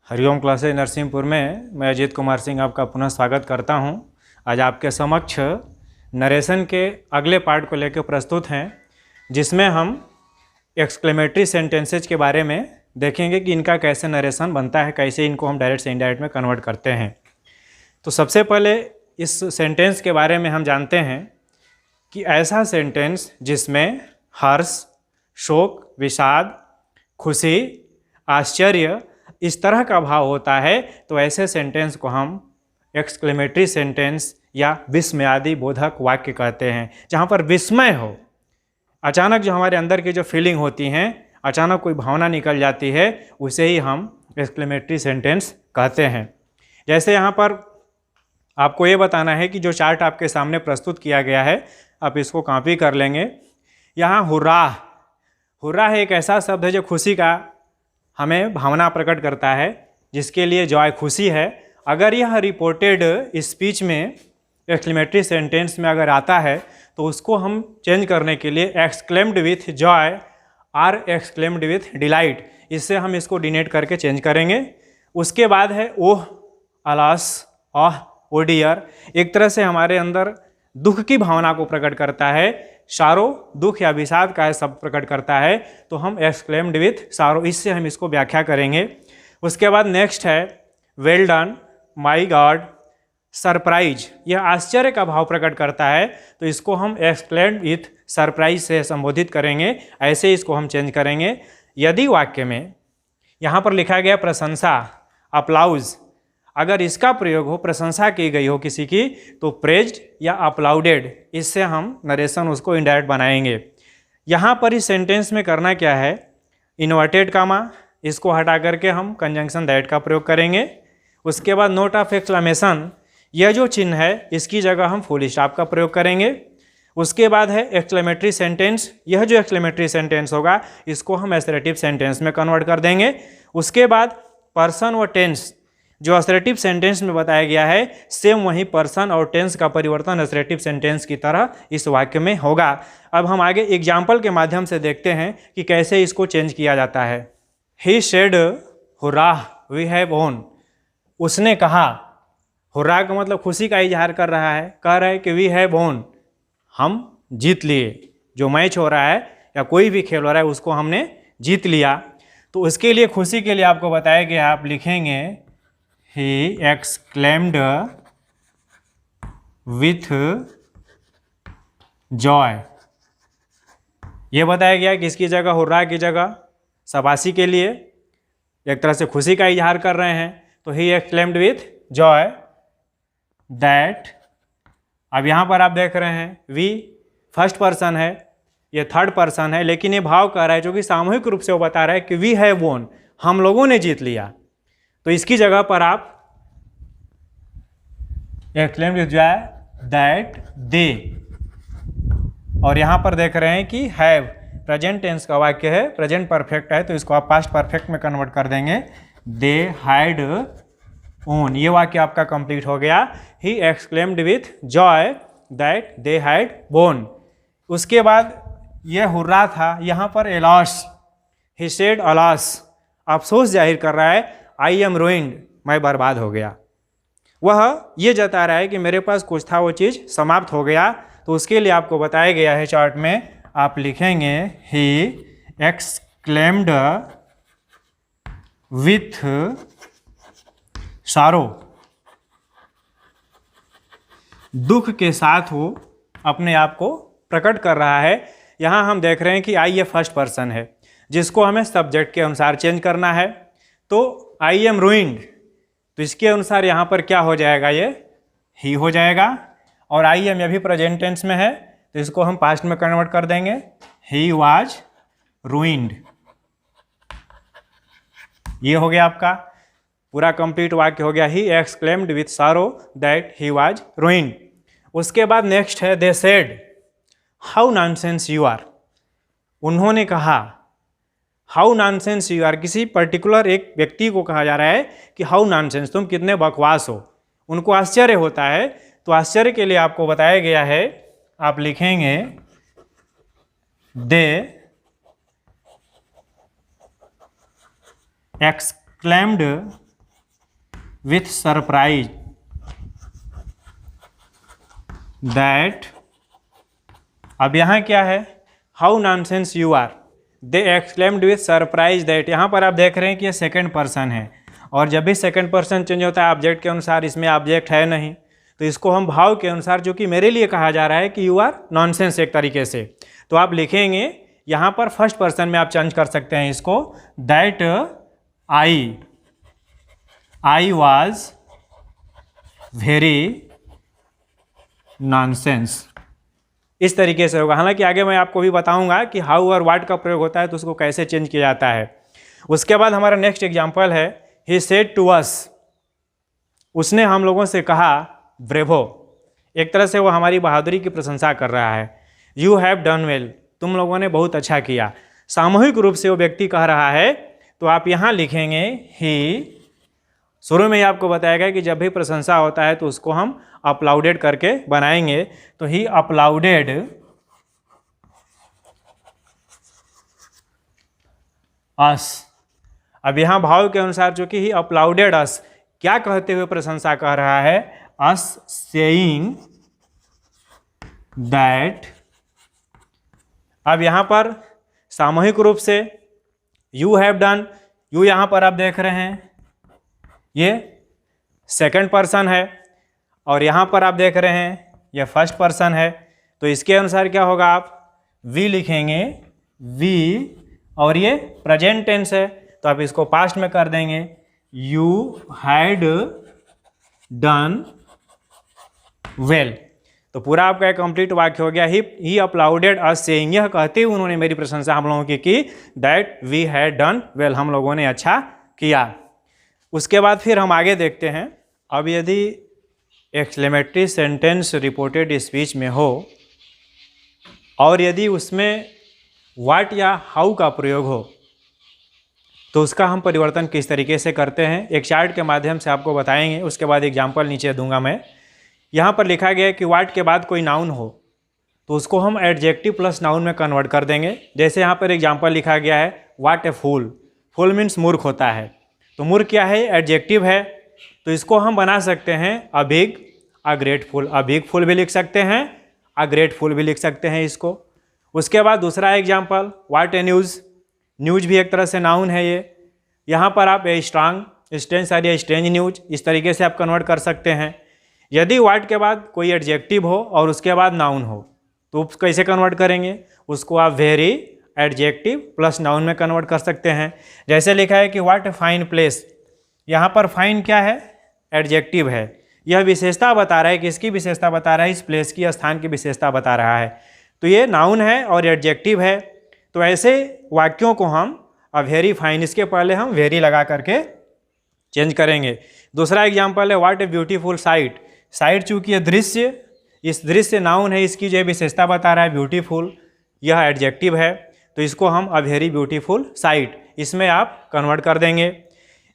Hariom classes Narsinghpur में मैं अजीत कुमार सिंह आपका पुनः स्वागत करता हूं। आज आपके समक्ष नरेशन के अगले पार्ट को लेकर प्रस्तुत हैं, जिसमें हम एक्सक्लेमेटरी सेंटेंसेज के बारे में देखेंगे कि इनका कैसे नरेशन बनता है, कैसे इनको हम डायरेक्ट से इनडायरेक्ट में कन्वर्ट करते हैं। तो सबसे पहले इस सेंटेंस के बारे में हम जानते हैं कि ऐसा सेंटेंस जिसमें हर्ष, शोक, विषाद, खुशी, आश्चर्य इस तरह का भाव होता है, तो ऐसे सेंटेंस को हम एक्सक्लेमेटरी सेंटेंस या विस्मयादि बोधक वाक्य कहते हैं। जहाँ पर विस्मय हो, अचानक जो हमारे अंदर की जो फीलिंग होती हैं, अचानक कोई भावना निकल जाती है, उसे ही हम एक्सक्लेमेटरी सेंटेंस कहते हैं। जैसे यहाँ पर आपको ये बताना है कि जो चार्ट आपके सामने प्रस्तुत किया गया है, आप इसको कॉपी कर लेंगे। यहाँ हुर्राह, हुर्राह एक ऐसा शब्द है जो खुशी का हमें भावना प्रकट करता है, जिसके लिए जॉय खुशी है। अगर यह रिपोर्टेड स्पीच में एक्सक्लेमेटरी सेंटेंस में अगर आता है, तो उसको हम चेंज करने के लिए एक्सक्लेम्ड विथ जॉय और एक्सक्लेम्ड विथ डिलाइट, इससे हम इसको डिनेट करके चेंज करेंगे। उसके बाद है ओह, अलास, आह, ओ डियर, एक तरह से हमारे अंदर दुख की भावना को प्रकट करता है। सारो दुख या विषाद का शब्द प्रकट करता है, तो हम एक्सक्लेम्ड विथ सारो, इससे हम इसको व्याख्या करेंगे। उसके बाद नेक्स्ट है वेल डन, माई गॉड, सरप्राइज, यह आश्चर्य का भाव प्रकट करता है, तो इसको हम एक्सक्लेम्ड विथ सरप्राइज से संबोधित करेंगे, ऐसे इसको हम चेंज करेंगे। यदि वाक्य में यहाँ पर लिखा गया प्रशंसा, अप्लाउज, अगर इसका प्रयोग हो, प्रशंसा की गई हो किसी की, तो प्रेज्ड या अप्लाउडेड, इससे हम नरेशन उसको इनडायरेक्ट बनाएंगे। यहाँ पर इस सेंटेंस में करना क्या है, इन्वर्टेड कामा, इसको हटा करके हम कंजंक्शन दैट का प्रयोग करेंगे। उसके बाद नोट ऑफ एक्सक्लेमेशन, यह जो चिन्ह है इसकी जगह हम फुल स्टॉप का प्रयोग करेंगे। उसके बाद है एक्सक्लेमेटरी सेंटेंस, यह जो एक्सक्लेमेटरी सेंटेंस होगा इसको हम एसरेटिव सेंटेंस में कन्वर्ट कर देंगे। उसके बाद पर्सन व टेंस, जो असरेटिव सेंटेंस में बताया गया है, सेम वही पर्सन और टेंस का परिवर्तन असरेटिव सेंटेंस की तरह इस वाक्य में होगा। अब हम आगे एग्जाम्पल के माध्यम से देखते हैं कि कैसे इसको चेंज किया जाता है। ही सेड हुर्राह, वी हैव वोन, उसने कहा, हुर्राह का मतलब खुशी का इजहार कर रहा है, कह रहा है कि वी हैव वोन, हम जीत लिए। जो मैच हो रहा है या कोई भी खेल हो रहा है उसको हमने जीत लिया। तो उसके लिए खुशी के लिए आपको बताया गया, आप लिखेंगे He exclaimed with joy, ये बताया गया कि इसकी जगह हुर्राह की जगह शाबाशी के लिए एक तरह से खुशी का इजहार कर रहे हैं, तो he exclaimed with joy that, अब यहाँ पर आप देख रहे हैं we फर्स्ट पर्सन है, ये थर्ड पर्सन है, लेकिन ये भाव कर रहा है जो कि सामूहिक रूप से वो बता रहा है कि we have won, हम लोगों ने जीत लिया। तो इसकी जगह पर आप exclaimed with Joy that they, और यहाँ पर देख रहे हैं कि हैव प्रेजेंट टेंस का वाक्य है, प्रेजेंट परफेक्ट है, तो इसको आप पास्ट परफेक्ट में कन्वर्ट कर देंगे, दे हैड ओन, ये वाक्य आपका कंप्लीट हो गया। He exclaimed with Joy that they had bone. उसके बाद यह हुर्रा था, यहाँ पर एलॉस, ही सेड अलास, अफसोस जाहिर कर रहा है, आई एम रूइंड, मैं बर्बाद हो गया। वह ये जता रहा है कि मेरे पास कुछ था, वो चीज़ समाप्त हो गया। तो उसके लिए आपको बताया गया है चार्ट में, आप लिखेंगे ही एक्सक्लेम्ड विथ सारो, दुख के साथ वो अपने आप को प्रकट कर रहा है। यहाँ हम देख रहे हैं कि आई ये फर्स्ट पर्सन है, जिसको हमें सब्जेक्ट के अनुसार चेंज करना है। तो आई एम रूइंड, तो इसके अनुसार यहाँ पर क्या हो जाएगा, ये ही हो जाएगा, और आई एम अभी प्रेजेंट टेंस में है, तो इसको हम पास्ट में कन्वर्ट कर देंगे, ही वाज रूइंड। ये हो गया आपका पूरा कंप्लीट वाक्य हो गया, he exclaimed with sorrow that he was ruined. उसके बाद नेक्स्ट है they said how nonsense you are, उन्होंने कहा, हाउ नॉनसेंस यू आर, किसी पर्टिकुलर एक व्यक्ति को कहा जा रहा है कि हाउ नॉनसेंस, तुम कितने बकवास हो। उनको आश्चर्य होता है, तो आश्चर्य के लिए आपको बताया गया है, आप लिखेंगे they exclaimed with surprise that, अब यहाँ क्या है, how nonsense you are, they exclaimed with surprise that. यहाँ पर आप देख रहे हैं कि ये सेकंड पर्सन है, और जब भी सेकंड पर्सन चेंज होता है ऑब्जेक्ट के अनुसार, इसमें ऑब्जेक्ट है नहीं, तो इसको हम भाव के अनुसार, जो कि मेरे लिए कहा जा रहा है कि यू आर नॉनसेंस एक तरीके से, तो आप लिखेंगे यहाँ पर फर्स्ट पर्सन में आप चेंज कर सकते हैं इसको, that I was very nonsense, इस तरीके से होगा। हालांकि आगे मैं आपको भी बताऊंगा कि हाउ और व्हाट का प्रयोग होता है तो उसको कैसे चेंज किया जाता है। उसके बाद हमारा नेक्स्ट एग्जांपल है, ही सेड टू अस, उसने हम लोगों से कहा, ब्रेवो, एक तरह से वो हमारी बहादुरी की प्रशंसा कर रहा है। यू हैव डन वेल, तुम लोगों ने बहुत अच्छा किया। सामूहिक रूप से वो व्यक्ति कह रहा है, तो आप यहाँ लिखेंगे ही, शुरू में ही आपको बताया गया कि जब भी प्रशंसा होता है तो उसको हम अपलाउडेड करके बनाएंगे, तो ही अपलाउडेड अस। अब यहाँ भाव के अनुसार चूंकि ही अपलाउडेड अस, क्या कहते हुए प्रशंसा कर रहा है, अस सेइंग दैट। अब यहाँ पर सामूहिक रूप से यू हैव डन, यू यहाँ पर आप देख रहे हैं ये सेकंड पर्सन है, और यहाँ पर आप देख रहे हैं ये फर्स्ट पर्सन है, तो इसके अनुसार क्या होगा, आप वी लिखेंगे, वी, और ये प्रेजेंट टेंस है तो आप इसको पास्ट में कर देंगे, यू हैड डन वेल। तो पूरा आपका एक कंप्लीट वाक्य हो गया, ही अपलाउडेड अस सेइंग, यह कहते हुए उन्होंने मेरी प्रशंसा हम लोगों की that we had done well, हम लोगों ने अच्छा किया। उसके बाद फिर हम आगे देखते हैं। अब यदि एक्सक्लेमेटरी सेंटेंस रिपोर्टेड स्पीच में हो और यदि उसमें व्हाट या हाउ का प्रयोग हो, तो उसका हम परिवर्तन किस तरीके से करते हैं, एक चार्ट के माध्यम से आपको बताएंगे। उसके बाद एग्जाम्पल नीचे दूंगा मैं। यहाँ पर लिखा गया है कि व्हाट के बाद कोई नाउन हो तो उसको हम एडजेक्टिव प्लस नाउन में कन्वर्ट कर देंगे। जैसे यहाँ पर एग्जाम्पल लिखा गया है, what a fool, fool means मूर्ख होता है, तो मूर्ख क्या है, एडजेक्टिव है, तो इसको हम बना सकते हैं a big a grateful, a big full भी लिख सकते हैं, अ ग्रेटफुल भी लिख सकते हैं इसको। उसके बाद दूसरा example, what A news, news भी एक तरह से नाउन है ये, यहाँ पर आप ए स्ट्रांग स्ट्रेंज और ए स्ट्रेंज न्यूज, इस तरीके से आप कन्वर्ट कर सकते हैं। यदि व्हाट के बाद कोई एडजेक्टिव हो और उसके बाद नाउन हो तो कैसे कन्वर्ट करेंगे, उसको आप वेरी एडजेक्टिव प्लस नाउन में कन्वर्ट कर सकते हैं। जैसे लिखा है कि व्हाट ए फाइन प्लेस, यहाँ पर फाइन क्या है, एडजेक्टिव है, यह विशेषता बता रहा है, किसकी विशेषता बता रहा है, इस प्लेस की, स्थान की विशेषता बता रहा है, तो ये नाउन है और एडजेक्टिव है। तो ऐसे वाक्यों को हम अब वेरी फाइन, इसके पहले हम वेरी लगा करके चेंज करेंगे। दूसरा एग्जाम्पल है, what a beautiful sight, site चूँकि ये दृश्य, इस दृश्य नाउन है, इसकी जो विशेषता बता रहा है ब्यूटीफुल, यह एडजेक्टिव है, तो इसको हम अ वेरी ब्यूटीफुल साइट, इसमें आप कन्वर्ट कर देंगे।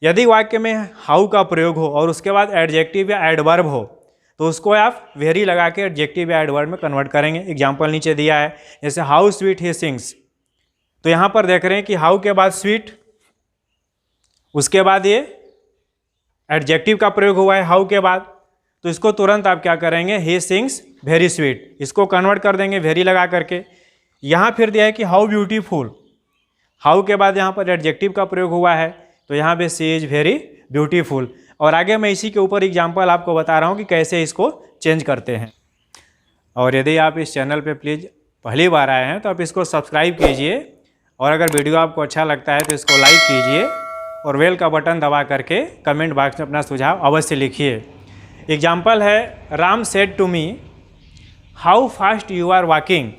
यदि वाक्य में हाउ का प्रयोग हो और उसके बाद एडजेक्टिव या एडवर्ब हो तो उसको आप वेरी लगा के एडजेक्टिव या एडवर्ब में कन्वर्ट करेंगे। एग्जाम्पल नीचे दिया है, जैसे हाउ स्वीट ही सिंग्स, तो यहाँ पर देख रहे हैं कि हाउ के बाद स्वीट, उसके बाद ये एडजेक्टिव का प्रयोग हुआ है हाउ के बाद, तो इसको तुरंत आप क्या करेंगे, ही सिंग्स वेरी स्वीट, इसको कन्वर्ट कर देंगे वेरी लगा करके। यहाँ फिर दिया है कि हाउ ब्यूटीफुल, हाउ के बाद यहाँ पर एडजेक्टिव का प्रयोग हुआ है, तो यहाँ पे सी इज़ वेरी ब्यूटीफुल। और आगे मैं इसी के ऊपर एग्जाम्पल आपको बता रहा हूँ कि कैसे इसको चेंज करते हैं। और यदि आप इस चैनल पे प्लीज़ पहली बार आए हैं तो आप इसको सब्सक्राइब कीजिए, और अगर वीडियो आपको अच्छा लगता है तो इसको लाइक कीजिए, और बेल का बटन दबा करके कमेंट बॉक्स में अपना सुझाव अवश्य लिखिए। एग्जाम्पल है, Ram said to me how fast you are walking.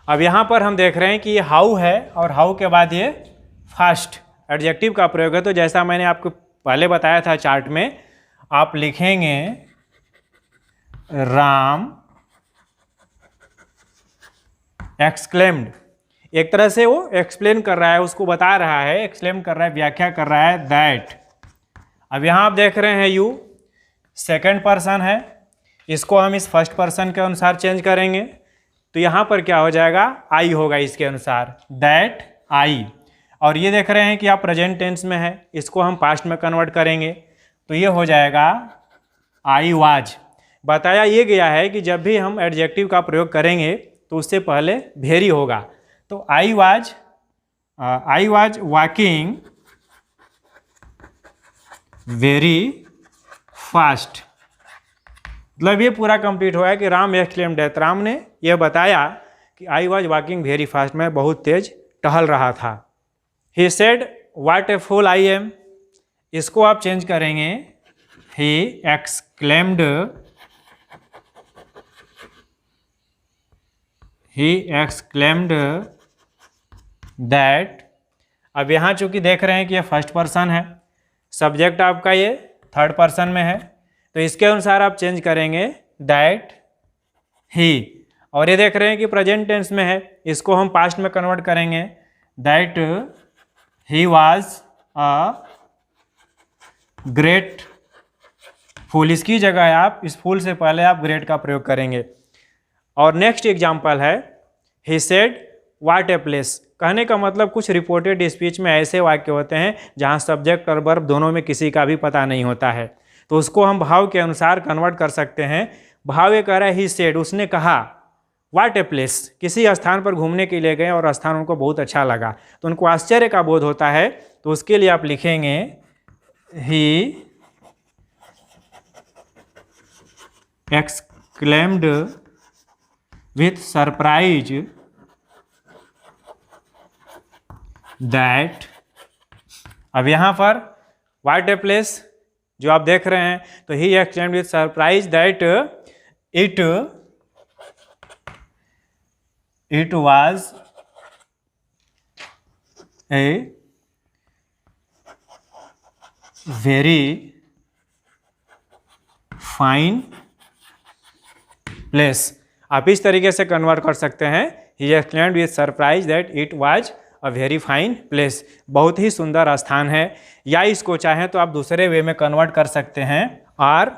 अब यहाँ पर हम देख रहे हैं कि ये हाउ है और हाउ के बाद ये फास्ट एडजेक्टिव का प्रयोग है, तो जैसा मैंने आपको पहले बताया था चार्ट में, आप लिखेंगे राम एक्सक्लेम्ड, एक तरह से वो एक्सप्लेन कर रहा है, उसको बता रहा है, एक्सप्लेन कर रहा है, व्याख्या कर रहा है, दैट। अब यहाँ आप देख रहे हैं यू सेकंड पर्सन है, इसको हम इस फर्स्ट पर्सन के अनुसार चेंज करेंगे, तो यहाँ पर क्या हो जाएगा, आई होगा इसके अनुसार, दैट आई। और ये देख रहे हैं कि आप प्रेजेंट टेंस में है, इसको हम पास्ट में कन्वर्ट करेंगे, तो ये हो जाएगा आई वाज। बताया ये गया है कि जब भी हम एडजेक्टिव का प्रयोग करेंगे तो उससे पहले वेरी होगा। तो I was walking very fast, मतलब ये पूरा कंप्लीट हुआ है कि राम एक्सक्लेम्ड डेथ, राम ने यह बताया कि I was walking very fast, मैं बहुत तेज टहल रहा था। He said what a fool I am, इसको आप चेंज करेंगे ही एक्सक्लेम्ड दैट। अब यहाँ चूंकि देख रहे हैं कि ये फर्स्ट पर्सन है, सब्जेक्ट आपका ये थर्ड पर्सन में है, तो इसके अनुसार आप चेंज करेंगे दैट ही। और ये देख रहे हैं कि प्रेजेंट टेंस में है, इसको हम पास्ट में कन्वर्ट करेंगे that he was a great fool. इसकी जगह आप इस फूल से पहले आप ग्रेट का प्रयोग करेंगे। और नेक्स्ट एग्जाम्पल है ही सेड व्हाट ए प्लेस। कहने का मतलब कुछ रिपोर्टेड स्पीच में ऐसे वाक्य होते हैं जहां सब्जेक्ट और वर्ब दोनों में किसी का भी पता नहीं होता है, तो उसको हम भाव के अनुसार कन्वर्ट कर सकते हैं। भाव ये कह रहा है ही सेड, उसने कहा, व्हाट ए प्लेस, किसी स्थान पर घूमने के लिए गए और स्थान उनको बहुत अच्छा लगा, तो उनको आश्चर्य का बोध होता है, तो उसके लिए आप लिखेंगे ही एक्सक्लेम्ड विथ सरप्राइज दैट। अब यहाँ पर व्हाट ए प्लेस जो आप देख रहे हैं, तो ही exclaimed with surprise that it was a very fine place. आप इस तरीके से कन्वर्ट कर सकते हैं, ही exclaimed with surprise that it was a very fine place, बहुत ही सुंदर स्थान है। या इसको चाहें तो आप दूसरे वे में कन्वर्ट कर सकते हैं, और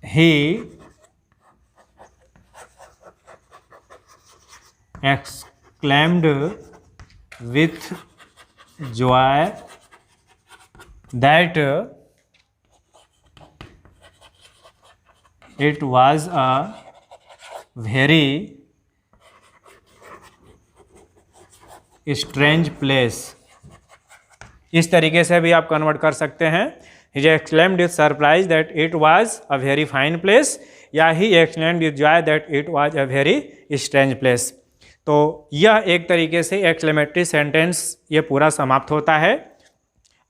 ही exclaimed with joy that it was a very strange place। इस तरीके से भी आप कन्वर्ट कर सकते हैं, he exclaimed with surprise that it was a very fine place, या he exclaimed with joy that it was a very strange place। तो यह एक तरीके से एक्सक्लेमेटरी सेंटेंस ये पूरा समाप्त होता है,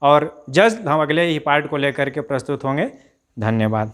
और जल्द हम अगले ही पार्ट को लेकर के प्रस्तुत होंगे। धन्यवाद।